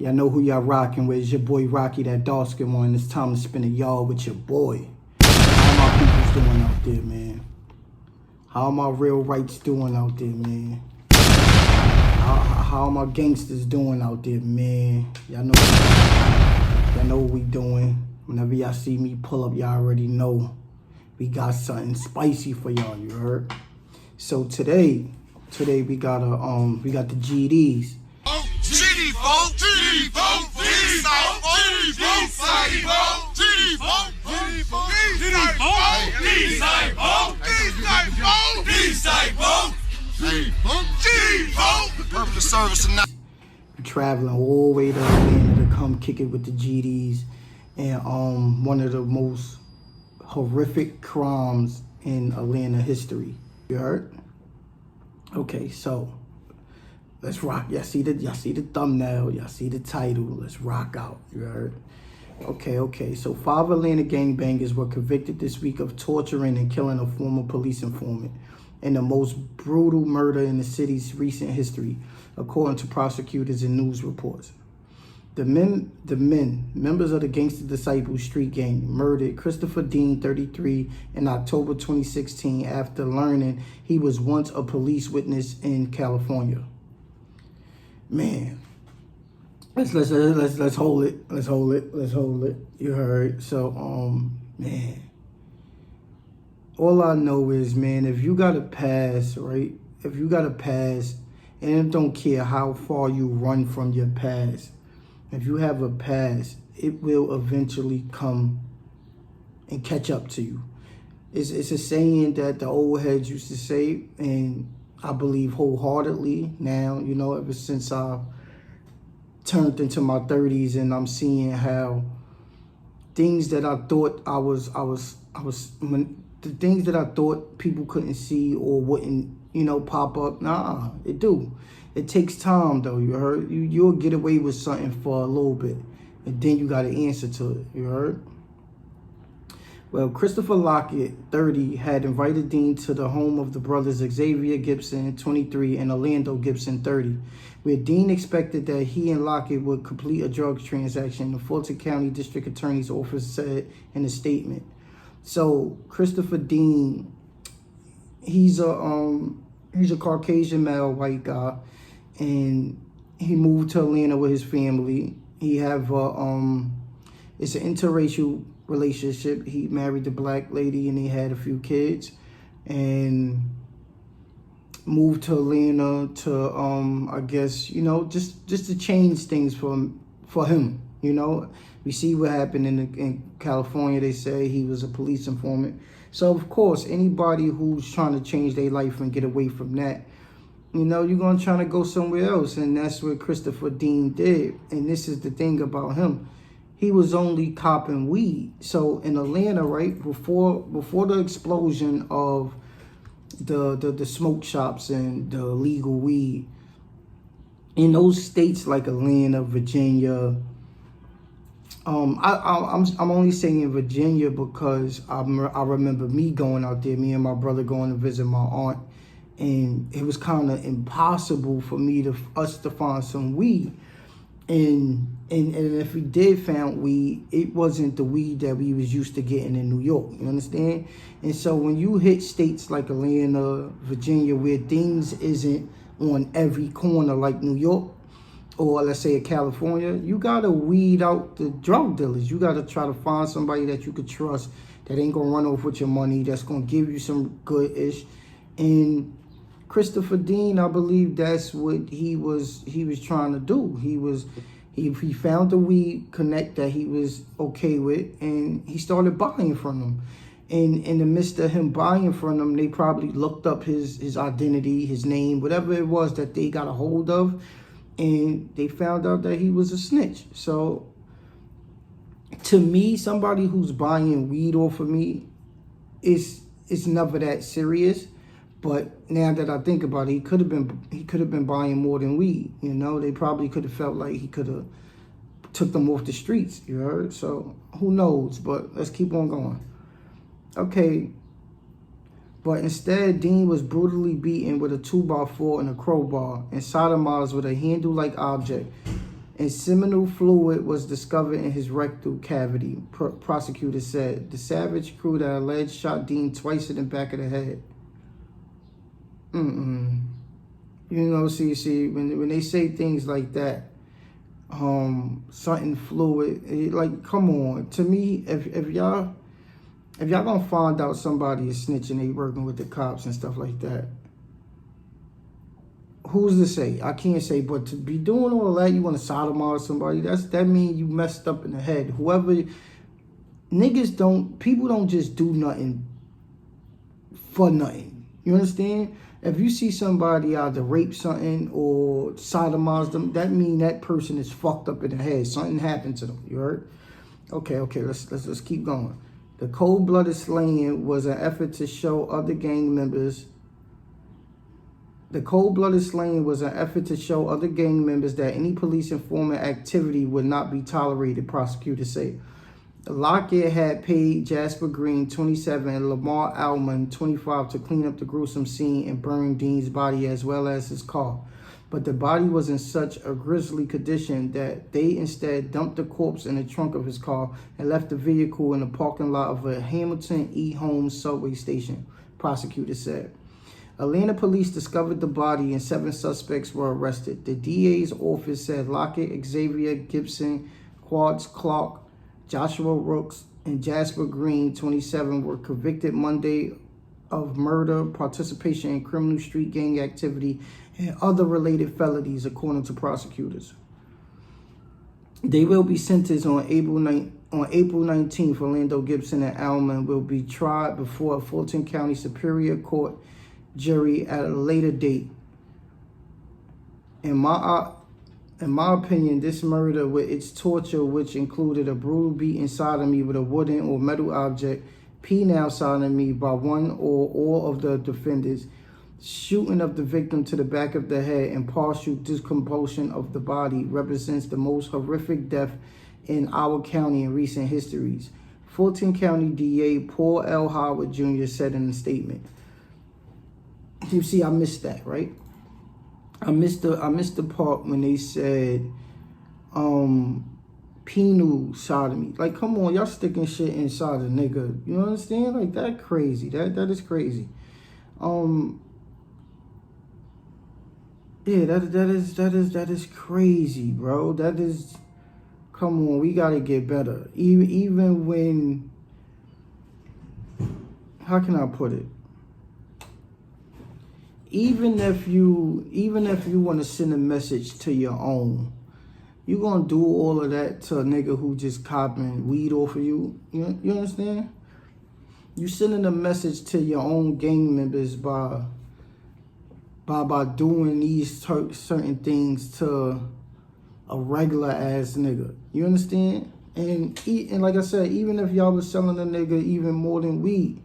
Y'all know who y'all rocking with. It's your boy Rocky, that dark skin one. It's time to spin a yard with your boy. How my people's doing out there, man? How my real rights doing out there, man? How my gangsters doing out there, man? Y'all know what we doing. Whenever y'all see me pull up, y'all already know we got something spicy for y'all. You heard? So today we got the GDs. GD vote, GD vote, GD vote, service tonight. Traveling all the way to Atlanta to come kick it with the GDs, and one of the most horrific crimes in Atlanta history. You heard? Okay, so let's rock. Y'all see the thumbnail. Y'all see the title. Let's rock out. You heard? Okay. So 5 Atlanta gangbangers were convicted this week of torturing and killing a former police informant in the most brutal murder in the city's recent history, according to prosecutors and news reports. The men, members of the Gangsta Disciples street gang, murdered Christopher Dean, 33, in October 2016 after learning he was once a police witness in California. Man, let's hold it. Let's hold it. You heard? So, man, all I know is, man, if you got a pass, right? If you got a pass, and it don't care how far you run from your past, if you have a past, it will eventually come and catch up to you. It's a saying that the old heads used to say, and I believe wholeheartedly now, you know, ever since I turned into my 30s and I'm seeing how things that I thought the things that I thought people couldn't see or wouldn't, you know, pop up. Nah, it do. It takes time though, you heard? You'll get away with something for a little bit, and then you got to answer to it, you heard? Well, Christopher Lockett, 30, had invited Dean to the home of the brothers Xavier Gibson, 23, and Orlando Gibson, 30, where Dean expected that he and Lockett would complete a drugs transaction, the Fulton County District Attorney's Office said in a statement. So Christopher Dean, he's a Caucasian male white guy, and he moved to Atlanta with his family. He have it's an interracial relationship. He married the black lady and they had a few kids, and moved to Atlanta to I guess, you know, just to change things for him. You know, we see what happened in California. They say he was a police informant. So of course, anybody who's trying to change their life and get away from that, you know, you're going to try to go somewhere else. And that's what Christopher Dean did. And this is the thing about him. He was only copping weed. So in Atlanta, right, before the explosion of the smoke shops and the illegal weed, in those states like Atlanta, Virginia, I'm only saying Virginia because I remember me going out there, me and my brother going to visit my aunt, and it was kind of impossible for us to find some weed, and if we did find weed, it wasn't the weed that we was used to getting in New York. You understand? And so when you hit states like Atlanta, Virginia, where things isn't on every corner like New York, or let's say California, you gotta weed out the drug dealers. You gotta try to find somebody that you could trust, that ain't gonna run off with your money, that's gonna give you some good-ish. And Christopher Dean, I believe that's what he was trying to do. He found the weed connect that he was okay with, and he started buying from them. And in the midst of him buying from them, they probably looked up his identity, his name, whatever it was that they got a hold of, and they found out that he was a snitch. So to me, somebody who's buying weed off of me, it's never that serious. But now that I think about it, he could have been buying more than weed. You know, they probably could have felt like he could have took them off the streets. You heard? So who knows? But let's keep on going. Okay. But instead, Dean was brutally beaten with a 2x4 and a crowbar and sodomized with a handle-like object and seminal fluid was discovered in his rectal cavity. Prosecutors said the savage crew that alleged shot Dean twice in the back of the head. You know, see, when they say things like that, something fluid, like, come on. To me, if y'all gonna find out somebody is snitching, they working with the cops and stuff like that, who's to say? I can't say, but to be doing all that, you want to sodomize somebody, that means you messed up in the head. People don't just do nothing for nothing. You understand? If you see somebody either rape something or sodomize them, that means that person is fucked up in the head. Something happened to them. You heard? Okay, let's keep going. The cold-blooded slaying was an effort to show other gang members that any police informant activity would not be tolerated, prosecutors say. Lockett had paid Jasper Green, 27, and Lamar Alman, 25, to clean up the gruesome scene and burn Dean's body as well as his car. But the body was in such a grisly condition that they instead dumped the corpse in the trunk of his car and left the vehicle in the parking lot of a Hamilton E. Holmes subway station, prosecutors said. Atlanta police discovered the body and 7 suspects were arrested. The DA's office said Lockett, Xavier Gibson, Quartz Clark, Joshua Rooks, and Jasper Green, 27, were convicted Monday of murder, participation in criminal street gang activity, and other related felonies, according to prosecutors. They will be sentenced on April 19th. Orlando Gibson and Alman will be tried before a Fulton County Superior Court jury at a later date. In my opinion, this murder, with its torture, which included a brutal beating sodomy with a wooden or metal object, penile sodomy by one or all of the defendants, shooting of the victim to the back of the head, and partial decomposition of the body, represents the most horrific death in our county in recent histories, Fulton County DA Paul L. Howard Jr. said in a statement. You see, I missed that, right? I missed the part when they said penile sodomy. Like, come on, y'all sticking shit inside a nigga. You understand? Like, that crazy. That is crazy. Yeah, that is crazy, bro. That is, come on, we gotta get better. Even when, how can I put it? Even if you want to send a message to your own, you gonna do all of that to a nigga who just copping weed off of you. You understand? You sending a message to your own gang members by doing these certain things to a regular ass nigga. You understand? And like I said, even if y'all was selling a nigga even more than weed,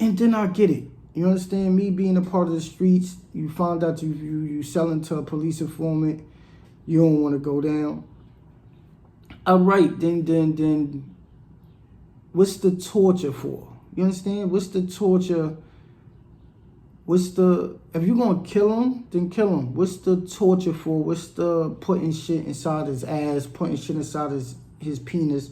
and then I get it. You understand? Me being a part of the streets, you found out you selling to a police informant, you don't want to go down. All right, then what's the torture for? You understand? What's the torture? If you're going to kill him, then kill him. What's the torture for? What's the putting shit inside his ass, putting shit inside his penis?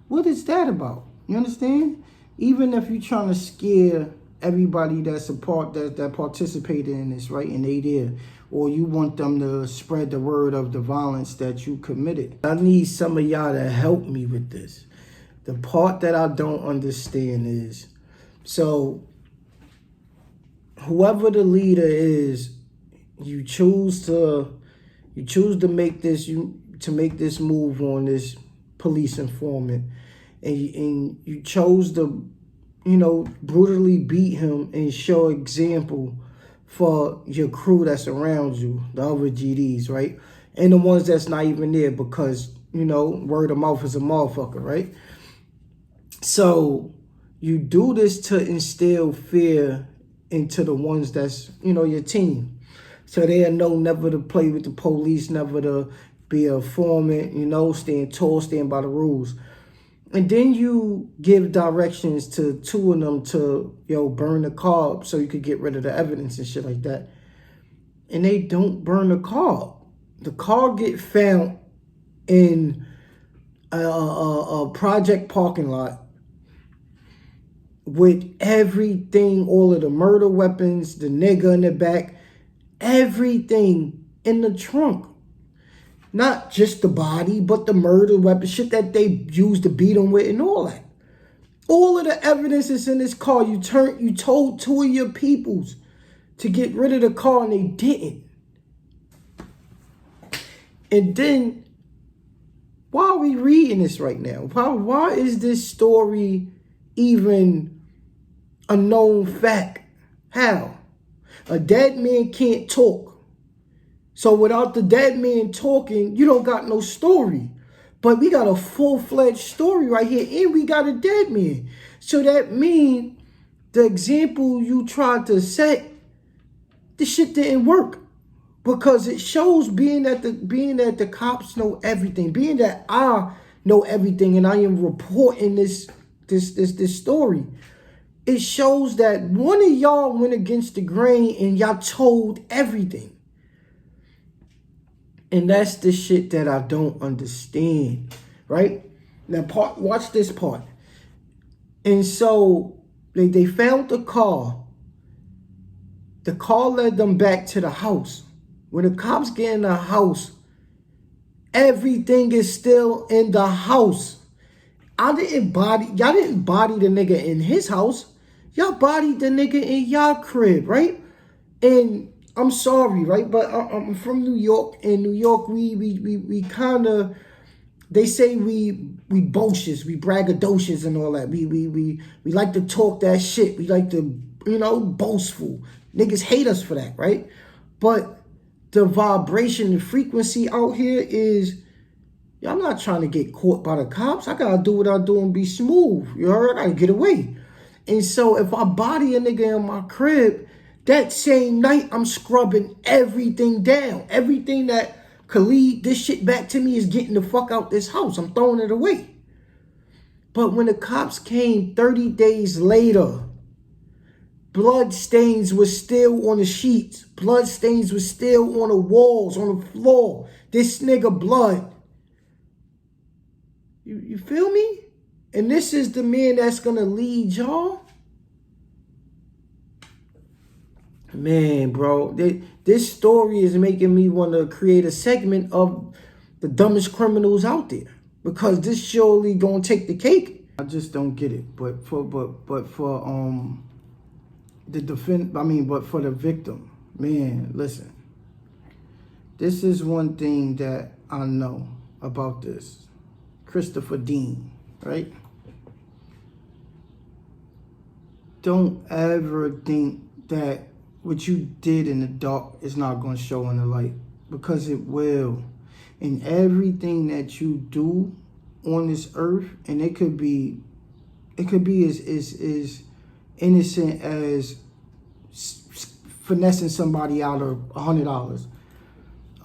What is that about? You understand? Even if you're trying to scare everybody that participated in this, right, and they there, or you want them to spread the word of the violence that you committed. I need some of y'all to help me with this. The part that I don't understand is, so whoever the leader is, you choose to make this move on this police informant, and you chose to, brutally beat him and show example for your crew that's around you, the other GDs, right? And the ones that's not even there because, word of mouth is a motherfucker, right? So you do this to instill fear into the ones that's, your team. So they'll know never to play with the police, never to be a informant, stand tall, stand by the rules. And then you give directions to 2 of them to, burn the car up so you could get rid of the evidence and shit like that. And they don't burn the car up. The car get found in a project parking lot with everything, all of the murder weapons, the nigga in the back, everything in the trunk. Not just the body, but the murder weapon, shit that they used to beat him with and all that. All of the evidence is in this car. You told two of your peoples to get rid of the car and they didn't. And then, why are we reading this right now? Why is this story even a known fact? How? A dead man can't talk. So without the dead man talking, you don't got no story. But we got a full-fledged story right here, and we got a dead man. So that means the example you tried to set, this shit didn't work. Because it shows being that the cops know everything, being that I know everything, and I am reporting this story. It shows that one of y'all went against the grain and y'all told everything. And that's the shit that I don't understand, right? Now, watch this part. And so they found the car. The car led them back to the house. When the cops get in the house, everything is still in the house. Y'all didn't body the nigga in his house. Y'all bodied the nigga in y'all crib, right? And I'm sorry, right? But I'm from New York. In New York, we kind of, they say we boastious, we braggadocious and all that. We like to talk that shit. We like to, boastful. Niggas hate us for that, right? But the vibration, the frequency out here is, I'm not trying to get caught by the cops. I gotta do what I do and be smooth. You heard? I gotta get away. And so if I body a nigga in my crib, that same night I'm scrubbing everything down. Everything that could lead this shit back to me is getting the fuck out this house. I'm throwing it away. But when the cops came 30 days later, blood stains were still on the sheets. Blood stains were still on the walls, on the floor. This nigga blood. You feel me? And this is the man that's going to lead y'all? Man, bro. This story is making me want to create a segment of the dumbest criminals out there. Because this surely going to take the cake. I just don't get it. But for the victim, man, listen. This is one thing that I know about this. Christopher Dean, right? Don't ever think that what you did in the dark is not going to show in the light, because it will. And everything that you do on this earth, and it could be as innocent as finessing somebody out of $100.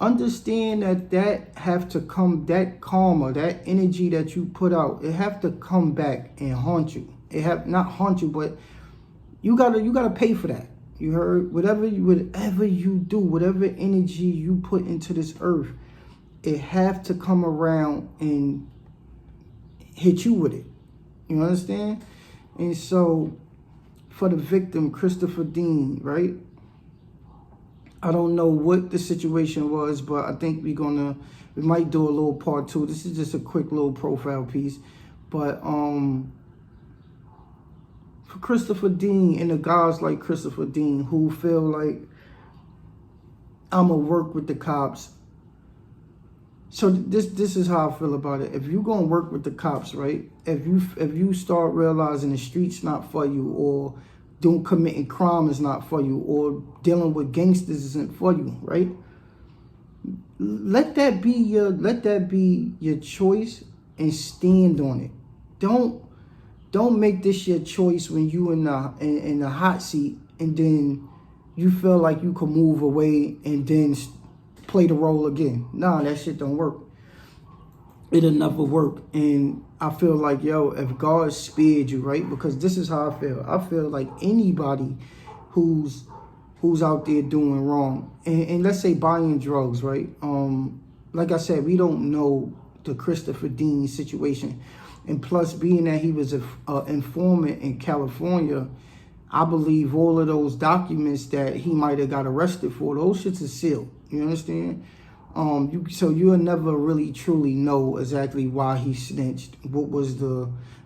Understand that karma, that energy that you put out, it have to come back and haunt you. It have not haunt you, but you gotta pay for that. You heard? Whatever you do, whatever energy you put into this earth, it have to come around and hit you with it. You understand? And so, for the victim, Christopher Dean, right? I don't know what the situation was, but I think we might do a little part two. This is just a quick little profile piece. But for Christopher Dean and the guys like Christopher Dean who feel like I'ma work with the cops. So this is how I feel about it. If you gonna work with the cops, right? If you start realizing the street's not for you, or committing crime is not for you, or dealing with gangsters isn't for you, right? Let that be your choice and stand on it. Don't make this your choice when you in the hot seat and then you feel like you can move away and then play the role again. Nah, that shit don't work. It'll never work. And I feel like, if God spared you, right? Because this is how I feel. I feel like anybody who's who's out there doing wrong. And let's say buying drugs, right? Like I said, we don't know the Christopher Dean situation. And plus, being that he was an informant in California, I believe all of those documents that he might have got arrested for, those shits are sealed. You understand? So you'll never really truly know exactly why he snitched. What was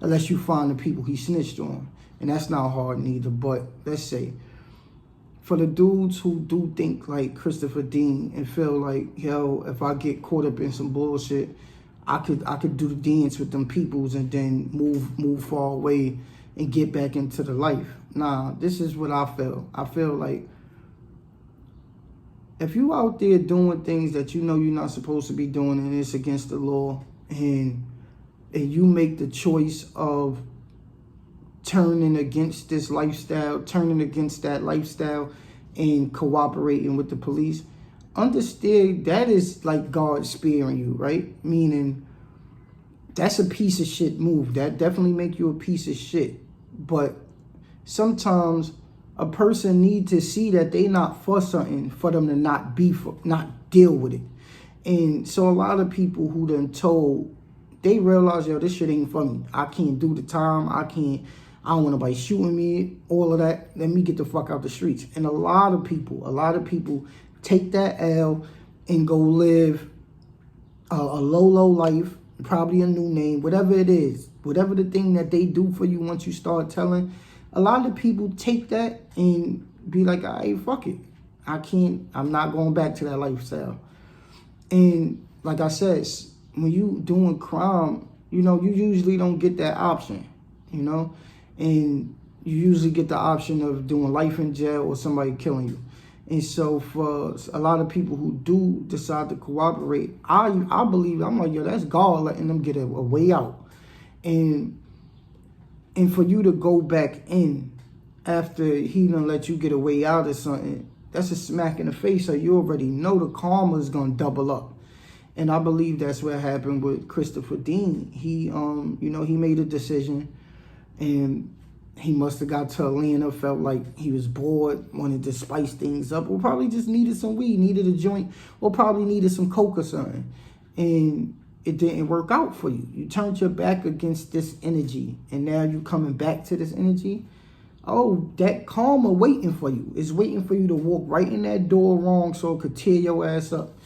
unless you find the people he snitched on. And that's not hard neither. But let's say, for the dudes who do think like Christopher Dean and feel like, yo, if I get caught up in some bullshit, I could do the dance with them peoples and then move far away and get back into the life. Nah, this is what I feel. I feel like if you out there doing things that you know you're not supposed to be doing and it's against the law, and you make the choice of turning against this lifestyle, turning against that lifestyle, and cooperating with the police, understand that is like God sparing you, right? Meaning that's a piece of shit move. That definitely make you a piece of shit. But sometimes a person need to see that they not for something for them to not deal with it. And so a lot of people who done told, they realize, yo, this shit ain't for me. I can't do the time. I don't want nobody shooting me, all of that. Let me get the fuck out the streets. And a lot of people take that L and go live a low life, probably a new name, whatever it is, whatever the thing that they do for you once you start telling. A lot of people take that and be like, all right, fuck it. I'm not going back to that lifestyle. And like I said, when you doing crime, you usually don't get that option, and you usually get the option of doing life in jail or somebody killing you. And so for a lot of people who do decide to cooperate, I believe, I'm like, yo, that's God letting them get a way out. And for you to go back in after he done let you get a way out of something, that's a smack in the face. So you already know the karma is going to double up. And I believe that's what happened with Christopher Dean. He, he made a decision, and he must have got to Atlanta, felt like he was bored, wanted to spice things up, or probably just needed some weed, needed a joint, or probably needed some coke or something. And it didn't work out for you. You turned your back against this energy, and now you coming back to this energy. Oh, that karma waiting for you. It's waiting for you to walk right in that door wrong so it could tear your ass up.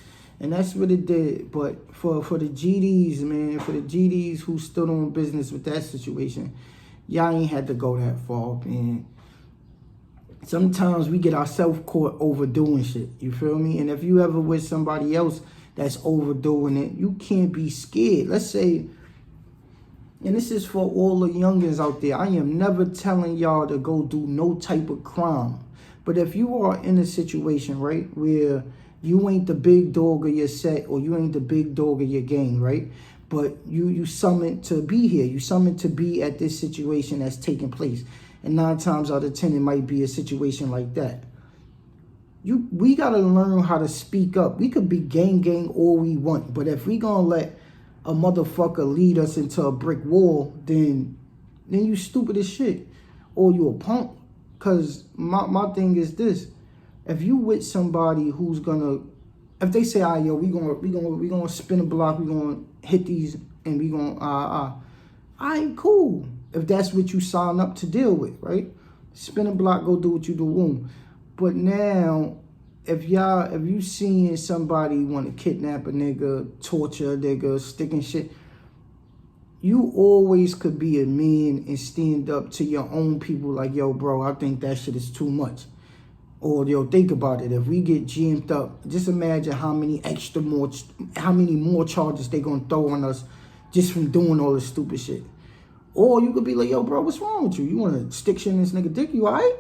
And that's what it did. But for the GDs, man, for the GDs who stood on business with that situation, y'all ain't had to go that far, man. Sometimes we get ourselves caught overdoing shit. You feel me? And if you ever with somebody else that's overdoing it, you can't be scared. Let's say, and this is for all the youngins out there, I am never telling y'all to go do no type of crime. But if you are in a situation, right, where you ain't the big dog of your set, or you ain't the big dog of your gang, right? But you summoned to be here. You summoned to be at this situation that's taking place. And 9 times out of 10, it might be a situation like that. We got to learn how to speak up. We could be gang all we want. But if we going to let a motherfucker lead us into a brick wall, then you stupid as shit. Or you a punk. Because my thing is this. If you with somebody who's gonna, if they say, all right, yo, we gonna spin a block, we gonna hit these, and we gonna all right, cool. If that's what you sign up to deal with, right? Spin a block, go do what you do, boom. But now, if you seeing somebody want to kidnap a nigga, torture a nigga, sticking shit, you always could be a man and stand up to your own people like, yo, bro, I think that shit is too much. Or, yo, think about it. If we get jammed up, just imagine how many more charges they gonna throw on us just from doing all this stupid shit. Or you could be like, yo, bro, what's wrong with you? You want to stick shit in this nigga dick? You all right?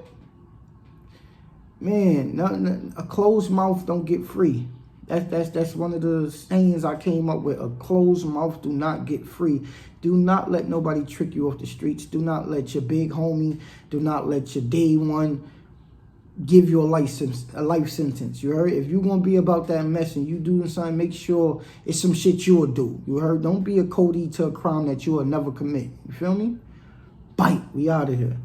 Man, a closed mouth don't get free. That's one of the sayings I came up with. A closed mouth do not get free. Do not let nobody trick you off the streets. Do not let your big homie, do not let your day one give you a life sentence. You heard? If you gonna be about that mess and you doing something, make sure it's some shit you'll do. You heard? Don't be a Cody to a crime that you will never commit. You feel me? Bite. We out of here.